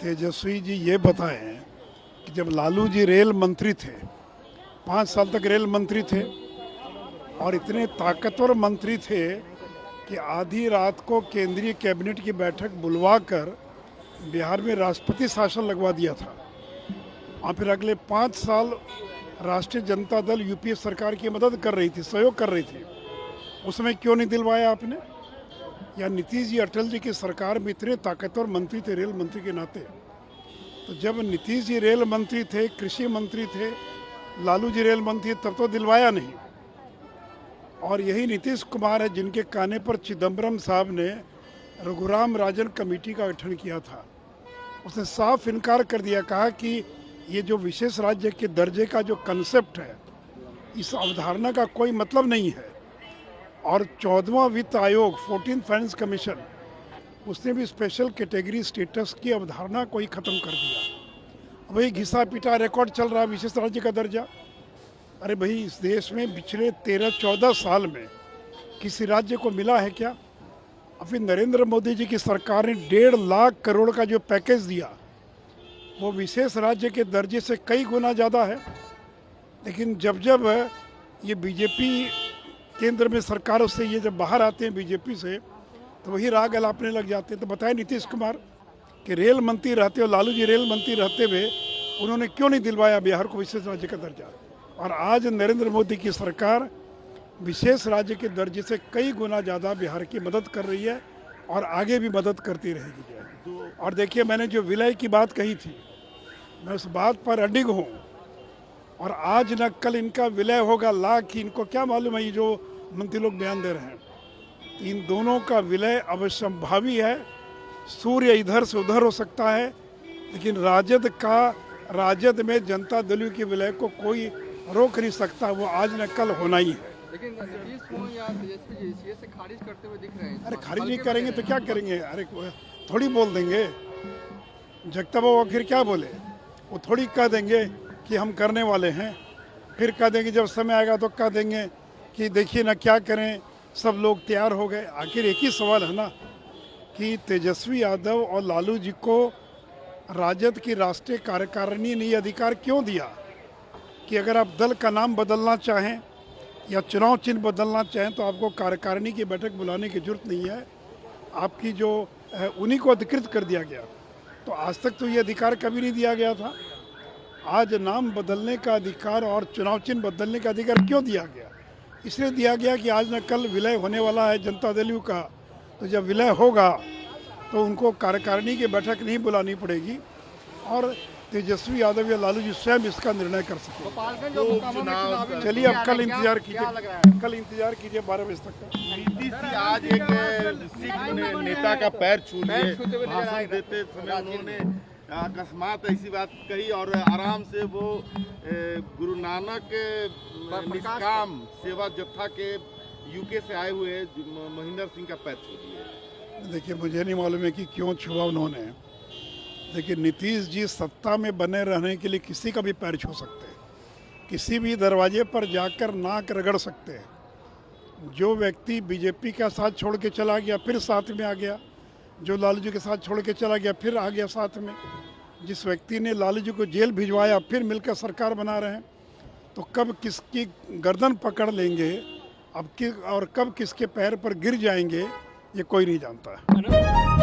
तेजस्वी जी ये बताएं कि जब लालू जी रेल मंत्री थे, 5 साल तक रेल मंत्री थे और इतने ताकतवर मंत्री थे कि आधी रात को केंद्रीय कैबिनेट की बैठक बुलवाकर बिहार में राष्ट्रपति शासन लगवा दिया था और फिर अगले 5 साल राष्ट्रीय जनता दल यूपीए सरकार की मदद कर रही थी, सहयोग कर रही थी। उसमें क्यों नहीं दिलवाया आपने? या नीतीश जी, अटल जी की सरकार में इतने ताकतवर मंत्री थे रेल मंत्री के नाते, तो जब नीतीश जी रेल मंत्री थे, कृषि मंत्री थे, लालू जी रेल मंत्री, तब तो दिलवाया नहीं। और यही नीतीश कुमार है जिनके कहने पर चिदम्बरम साहब ने रघुराम राजन कमेटी का गठन किया था। उसने साफ इनकार कर दिया, कहा कि ये जो विशेष राज्य के दर्जे का जो कंसेप्ट है, इस अवधारणा का कोई मतलब नहीं है। और 14वां वित्त आयोग, 14th फाइनेंस कमीशन, उसने भी स्पेशल कैटेगरी स्टेटस की अवधारणा को ही ख़त्म कर दिया। वही घिसा पिटा रिकॉर्ड चल रहा है विशेष राज्य का दर्जा। अरे भाई, इस देश में पिछले 13-14 साल में किसी राज्य को मिला है क्या? अभी नरेंद्र मोदी जी की सरकार ने 1.5 लाख करोड़ का जो पैकेज दिया, वो विशेष राज्य के दर्जे से कई गुना ज़्यादा है। लेकिन जब जब ये बीजेपी केंद्र में सरकारों से ये जब बाहर आते हैं बीजेपी से, तो वही राग अलापने लग जाते हैं। तो बताए नीतीश कुमार कि रेल मंत्री रहते हो, लालू जी रेल मंत्री रहते हुए उन्होंने क्यों नहीं दिलवाया बिहार को विशेष राज्य का दर्जा? और आज नरेंद्र मोदी की सरकार विशेष राज्य के दर्जे से कई गुना ज़्यादा बिहार की मदद कर रही है और आगे भी मदद करती रहेगी। और देखिए, मैंने जो विलय की बात कही थी, मैं उस बात पर अडिग हूँ। और आज न कल इनका विलय होगा, लाख इनको क्या मालूम है ये जो मंत्री लोग बयान दे रहे हैं। इन दोनों का विलय अवश्यंभावी है। सूर्य इधर से उधर हो सकता है, लेकिन राजद में जनता दल के विलय को कोई रोक नहीं सकता। वो आज न कल होना ही है। लेकिन नीतीश को या तेजस्वी जी सीए से खारिज करते हुए दिख रहे हैं। अरे खारिज नहीं करेंगे तो क्या करेंगे? अरे थोड़ी बोल देंगे। जगता बाबा फिर क्या बोले? वो थोड़ी कह देंगे कि हम करने वाले हैं, फिर कह देंगे जब समय आएगा तो कह देंगे कि देखिए ना क्या करें, सब लोग तैयार हो गए। आखिर एक ही सवाल है ना कि तेजस्वी यादव और लालू जी को राजद की राष्ट्रीय कार्यकारिणी ने ये अधिकार क्यों दिया कि अगर आप दल का नाम बदलना चाहें या चुनाव चिन्ह बदलना चाहें तो आपको कार्यकारिणी की बैठक बुलाने की जरूरत नहीं है। आपकी जो उन्हीं को अधिकृत कर दिया गया। तो आज तक तो ये अधिकार कभी नहीं दिया गया था। आज नाम बदलने का अधिकार और चुनाव चिन्ह बदलने का अधिकार क्यों दिया गया? इसलिए दिया गया कि आज न कल विलय होने वाला है जनता दल का। तो जब विलय होगा तो उनको कार्यकारिणी की बैठक नहीं बुलानी पड़ेगी और तेजस्वी यादव या लालू जी स्वयं इसका निर्णय कर सके। चलिए, अब कल इंतजार कीजिए 12 बजे तक का। नीतीश जी आज एक सिख नेता का पैर छू लिए, भाषण देते समय उन्होंने अकस्मात ऐसी बात कही और आराम से वो गुरु नानक निष्काम सेवा जत्था के यूके से आए हुए महेंद्र सिंह का पैर छू दिए। देखिए, मुझे नहीं मालूम है कि क्यों छुआ उन्होंने। देखिए, नीतीश जी सत्ता में बने रहने के लिए किसी का भी पैर छू सकते हैं, किसी भी दरवाजे पर जाकर नाक रगड़ सकते हैं। जो व्यक्ति बीजेपी का साथ छोड़ के चला गया फिर साथ में आ गया, जो लालू जी के साथ छोड़ के चला गया फिर आ गया साथ में, जिस व्यक्ति ने लालू जी को जेल भिजवाया फिर मिलकर सरकार बना रहे हैं, तो कब किसकी गर्दन पकड़ लेंगे और कब किसके पैर पर गिर जाएंगे, ये कोई नहीं जानता है।